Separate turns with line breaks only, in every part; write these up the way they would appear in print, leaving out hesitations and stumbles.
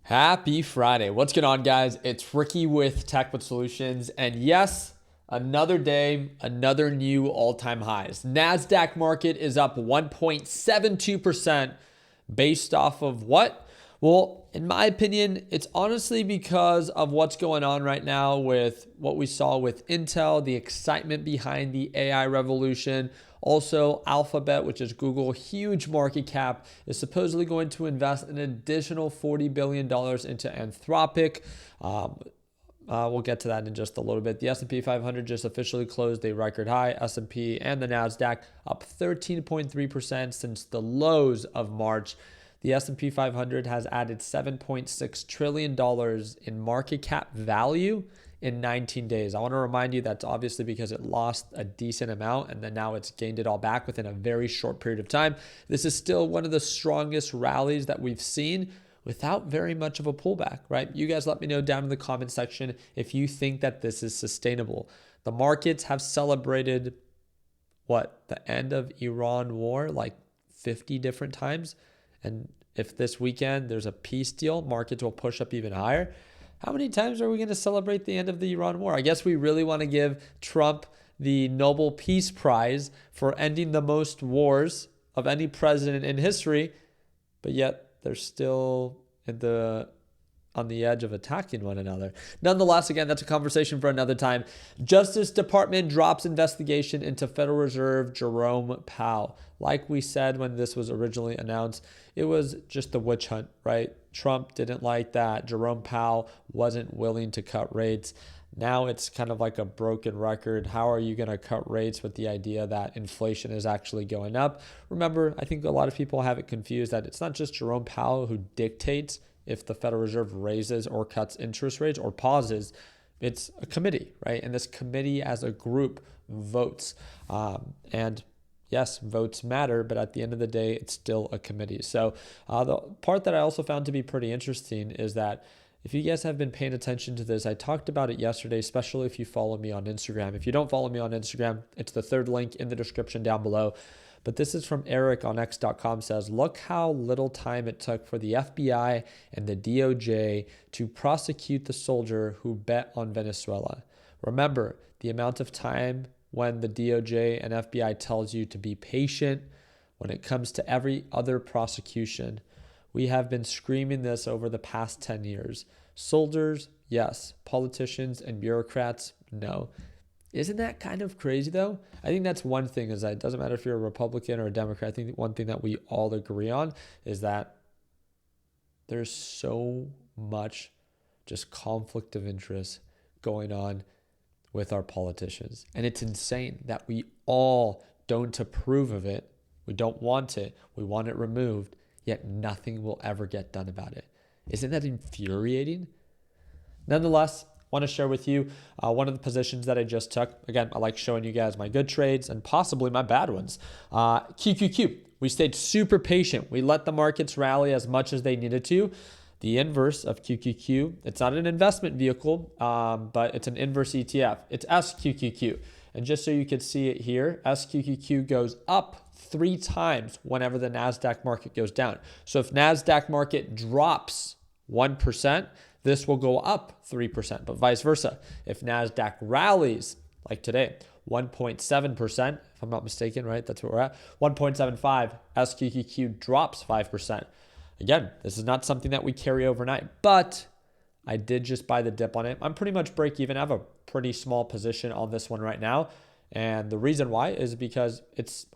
Happy Friday. What's going on, guys? It's Ricky with TechBud Solutions. And yes, another day, another new all-time highs. NASDAQ market is up 1.72% based off of what? Well, in my opinion, it's honestly because of what's going on right now with what we saw with Intel, the excitement behind the AI revolution. Also, Alphabet, which is Google, huge market cap, is supposedly going to invest an additional $40 billion into Anthropic. We'll get to that in just a little bit. The S&P 500 just officially closed a record high. S&P and the NASDAQ up 13.3% since the lows of March. The S&P 500 has added $7.6 trillion in market cap value in 19 days. I want to remind you that's obviously because it lost a decent amount and then now it's gained it all back within a very short period of time. This is still one of the strongest rallies that we've seen without very much of a pullback, right? You guys let me know down in the comment section if you think that this is sustainable. The markets have celebrated the end of Iran war like 50 different times. And if this weekend there's a peace deal, markets will push up even higher. How many times are we going to celebrate the end of the Iran war? I guess we really want to give Trump the Nobel Peace Prize for ending the most wars of any president in history, but yet they're still on the edge of attacking one another. Nonetheless, again, that's a conversation for another time. Justice Department drops investigation into Federal Reserve Jerome Powell. Like we said when this was originally announced, it was just a witch hunt, right? Trump didn't like that. Jerome Powell wasn't willing to cut rates. Now it's kind of like a broken record. How are you going to cut rates with the idea that inflation is actually going up? Remember, I think a lot of people have it confused that it's not just Jerome Powell who dictates if the Federal Reserve raises or cuts interest rates or pauses. It's a committee, right? And this committee as a group votes. And yes, votes matter, but at the end of the day, it's still a committee. So the part that I also found to be pretty interesting is that if you guys have been paying attention to this, I talked about it yesterday, especially if you follow me on Instagram. If you don't follow me on Instagram, it's the third link in the description down below. But this is from Eric on X.com says, look how little time it took for the FBI and the DOJ to prosecute the soldier who bet on Venezuela. Remember, the amount of time when the DOJ and FBI tells you to be patient when it comes to every other prosecution. We have been screaming this over the past 10 years. Soldiers, yes. Politicians and bureaucrats, no. Isn't that kind of crazy though? I think that's one thing is that it doesn't matter if you're a Republican or a Democrat. I think one thing that we all agree on is that there's so much just conflict of interest going on with our politicians. And it's insane that we all don't approve of it. We don't want it. We want it removed, yet nothing will ever get done about it. Isn't that infuriating? Nonetheless, want to share with you one of the positions that I just took. Again, I like showing you guys my good trades and possibly my bad ones. QQQ, we stayed super patient. We let the markets rally as much as they needed to. The inverse of QQQ, it's not an investment vehicle, but it's an inverse ETF. It's SQQQ. And just so you could see it here, SQQQ goes up 3 times whenever the NASDAQ market goes down. So if NASDAQ market drops 1%, this will go up 3%, but vice versa. If NASDAQ rallies, like today, 1.7%, if I'm not mistaken, right? That's where we're at. 1.75, SQQQ drops 5%. Again, this is not something that we carry overnight, but I did just buy the dip on it. I'm pretty much break even. I have a pretty small position on this one right now. And the reason why is because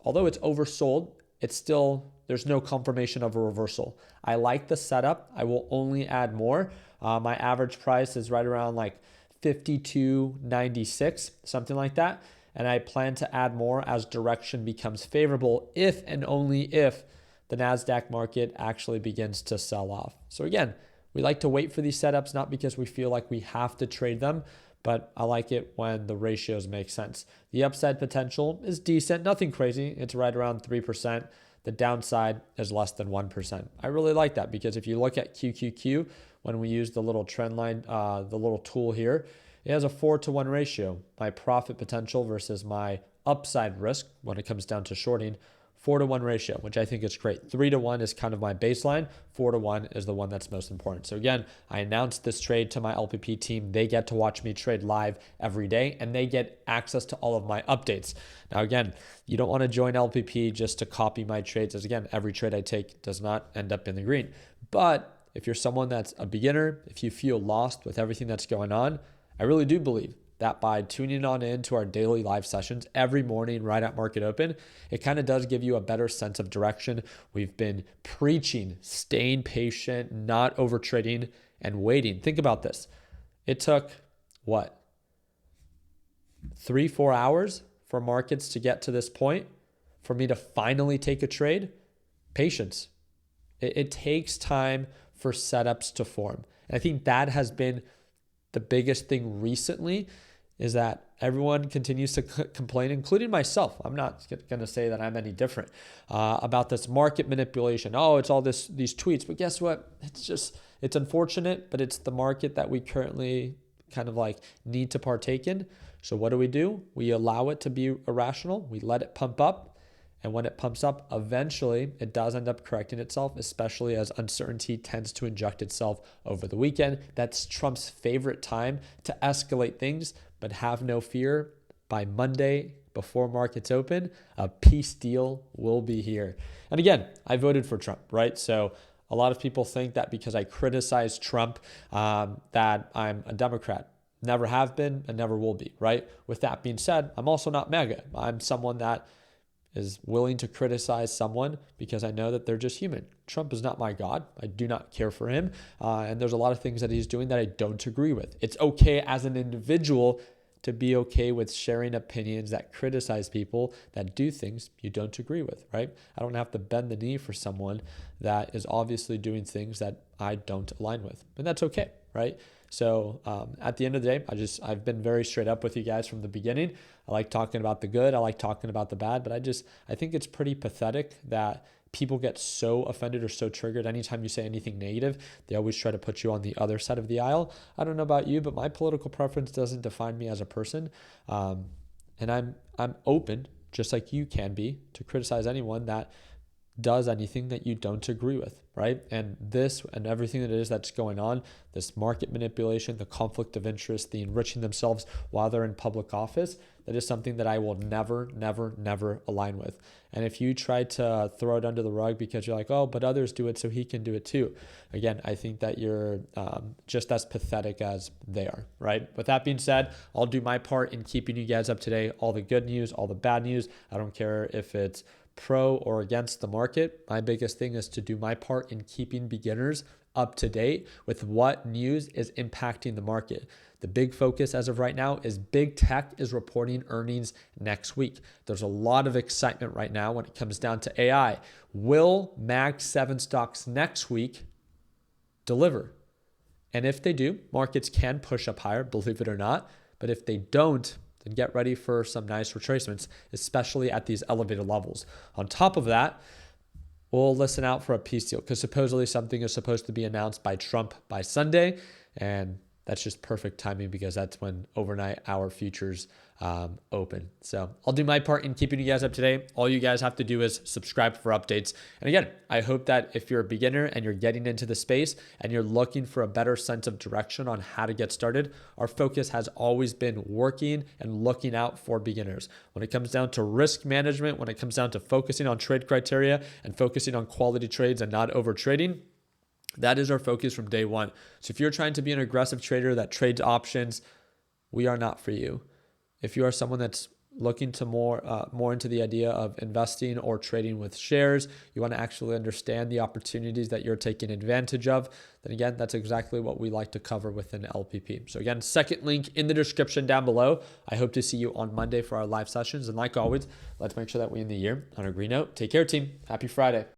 although it's oversold, it's still, there's no confirmation of a reversal. I like the setup. I will only add more. My average price is right around like 52.96, something like that. And I plan to add more as direction becomes favorable if and only if the NASDAQ market actually begins to sell off. So again, we like to wait for these setups, not because we feel like we have to trade them, but I like it when the ratios make sense. The upside potential is decent, nothing crazy. It's right around 3%. The downside is less than 1%. I really like that because if you look at QQQ, when we use the little trend line, the little tool here, it has a 4-to-1 ratio. My profit potential versus my upside risk when it comes down to shorting, 4-to-1 ratio, which I think is great. 3-to-1 is kind of my baseline. 4-to-1 is the one that's most important. So again, I announced this trade to my LPP team. They get to watch me trade live every day, and they get access to all of my updates. Now, again, you don't want to join LPP just to copy my trades, as again, every trade I take does not end up in the green. But if you're someone that's a beginner, if you feel lost with everything that's going on, I really do believe that by tuning on in to our daily live sessions every morning right at market open, it kind of does give you a better sense of direction. We've been preaching, staying patient, not over trading, and waiting. Think about this. It took, what, 3-4 hours for markets to get to this point, for me to finally take a trade? Patience. It takes time for setups to form. And I think that has been the biggest thing recently, is that everyone continues to complain, including myself. I'm not going to say that I'm any different about this market manipulation. Oh, it's all these tweets. But guess what? It's unfortunate, but it's the market that we currently kind of like need to partake in. So what do? We allow it to be irrational. We let it pump up. And when it pumps up, eventually it does end up correcting itself, especially as uncertainty tends to inject itself over the weekend. That's Trump's favorite time to escalate things, but have no fear. By Monday, before markets open, a peace deal will be here. And again, I voted for Trump, right? So a lot of people think that because I criticize Trump, that I'm a Democrat. Never have been and never will be, right? With that being said, I'm also not MAGA. I'm someone that is willing to criticize someone because I know that they're just human. Trump is not my God. I do not care for him. And there's a lot of things that he's doing that I don't agree with. It's okay as an individual to be okay with sharing opinions that criticize people that do things you don't agree with, right? I don't have to bend the knee for someone that is obviously doing things that I don't align with. And that's okay, right? So at the end of the day, I've been very straight up with you guys from the beginning. I like talking about the good. I like talking about the bad, but I think it's pretty pathetic that people get so offended or so triggered anytime you say anything negative. They always try to put you on the other side of the aisle. I don't know about you, but my political preference doesn't define me as a person. And I'm open, just like you can be, to criticize anyone that does anything that you don't agree with, right? And this and everything that it is that's going on, this market manipulation, the conflict of interest, the enriching themselves while they're in public office, that is something that I will never, never, never align with. And if you try to throw it under the rug because you're like, oh, but others do it, so he can do it too. Again, I think that you're just as pathetic as they are, right? With that being said, I'll do my part in keeping you guys up to date. All the good news, all the bad news. I don't care if it's pro or against the market. My biggest thing is to do my part in keeping beginners up to date with what news is impacting the market. The big focus as of right now is big tech is reporting earnings next week. There's a lot of excitement right now when it comes down to AI. Will Mag 7 stocks next week deliver? And if they do, markets can push up higher, believe it or not. But if they don't, then get ready for some nice retracements, especially at these elevated levels. On top of that, we'll listen out for a peace deal because supposedly something is supposed to be announced by Trump by Sunday. And that's just perfect timing because that's when overnight hour futures open. So I'll do my part in keeping you guys up to date. All you guys have to do is subscribe for updates. And again, I hope that if you're a beginner and you're getting into the space and you're looking for a better sense of direction on how to get started, our focus has always been working and looking out for beginners. When it comes down to risk management, when it comes down to focusing on trade criteria and focusing on quality trades and not over trading, that is our focus from day one. So if you're trying to be an aggressive trader that trades options, we are not for you. If you are someone that's looking to more into the idea of investing or trading with shares, you want to actually understand the opportunities that you're taking advantage of, then again, that's exactly what we like to cover within LPP. So again, second link in the description down below. I hope to see you on Monday for our live sessions. And like always, let's make sure that we end the year on a green note. Take care, team. Happy Friday.